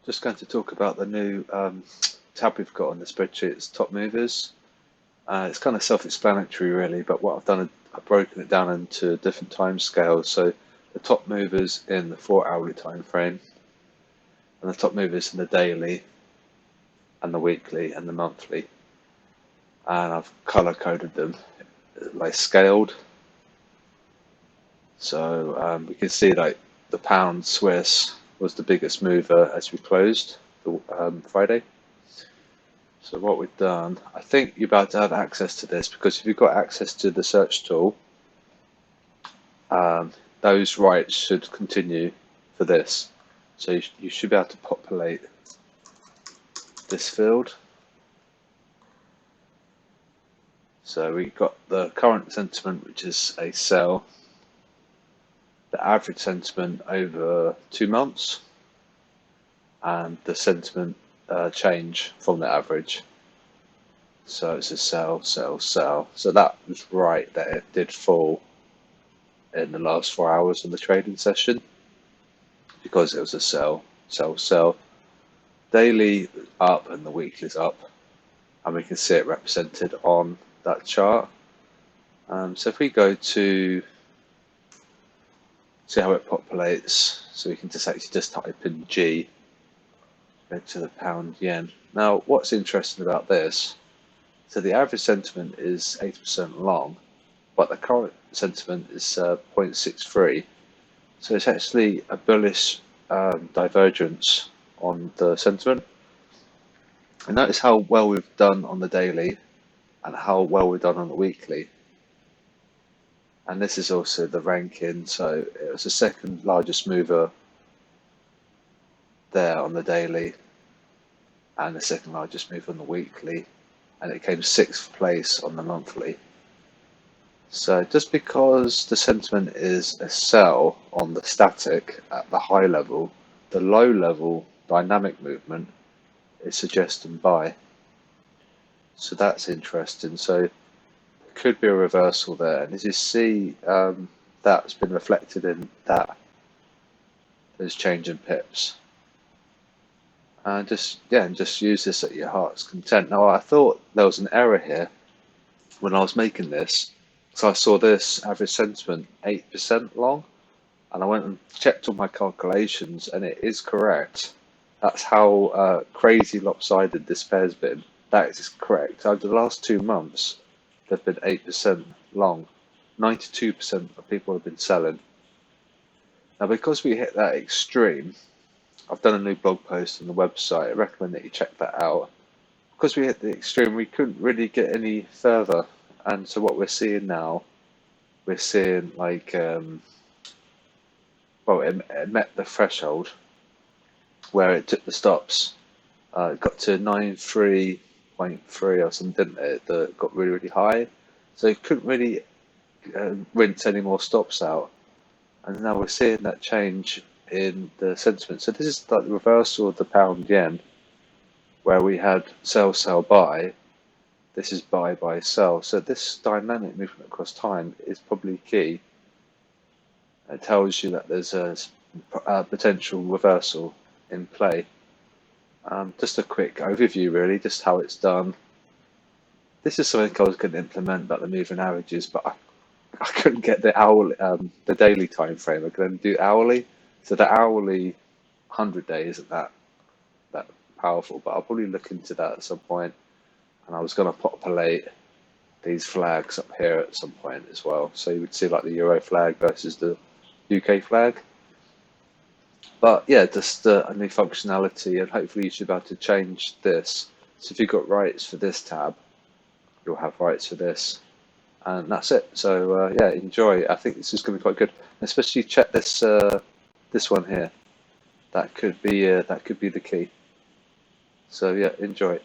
Just going to talk about the new tab we've got on the spreadsheet. It's top movers. It's kind of self-explanatory really, but what I've done, I've broken it down into different time scales. So the top movers in the 4-hourly time frame, and the top movers in the daily, and the weekly, and the monthly. And I've color coded them, like scaled. So we can see like the pound Swiss was the biggest mover as we closed Friday. So what we've done, I think you're about to have access to this, because if you've got access to the search tool, those rights should continue for this. So you should be able to populate this field. So we've got the current sentiment, which is a sell, the average sentiment over 2 months, and the sentiment change from the average. So it's a sell, sell, sell. So that was right that it did fall in the last 4 hours of the trading session, because it was a sell, sell, sell. Daily up and the weekly's up, and we can see it represented on that chart. So if we go to see how it populates, so we can just actually just type in G, go to the pound yen. Now what's interesting about this, so the average sentiment is 80% long, but the current sentiment is 0.63. So it's actually a bullish divergence on the sentiment. And notice how well we've done on the daily and how well we've done on the weekly. And this is also the ranking. So it was the second largest mover there on the daily, and the second largest mover on the weekly, and it came 6th place on the monthly. So just because the sentiment is a sell on the static at the high level, the low level dynamic movement is suggesting buy. So that's interesting. So it could be a reversal there, and as you see, that's been reflected in that, those change in pips. And just use this at your heart's content. Now I thought there was an error here when I was making this. So I saw this average sentiment 8% long, and I went and checked all my calculations, and it is correct. That's how crazy lopsided this pair's been. That is correct. Over the last 2 months, they've been 8% long. 92% of people have been selling. Now, because we hit that extreme, I've done a new blog post on the website. I recommend that you check that out. Because we hit the extreme, we couldn't really get any further. And so what we're seeing now, we're seeing like, well, it met the threshold where it took the stops. It got to 93.3 or something, didn't it? That got really, really high. So it couldn't really rinse any more stops out. And now we're seeing that change in the sentiment. So this is like the reversal of the pound yen, where we had sell, sell, buy. This is buy, buy, sell. So this dynamic movement across time is probably key. It tells you that there's a potential reversal in play. Just a quick overview, really, just how it's done. This is something I was going to implement about the moving averages, but I couldn't get the hourly, the daily time frame. I could only do hourly. So the hourly 100-day isn't that powerful, but I'll probably look into that at some point. And I was going to populate these flags up here at some point as well. So you would see like the Euro flag versus the UK flag. But yeah, just a new functionality, and hopefully you should be able to change this. So if you've got rights for this tab, you'll have rights for this. And that's it. So yeah, enjoy. I think this is going to be quite good. Especially check this this one here. That could be the key. So yeah, enjoy.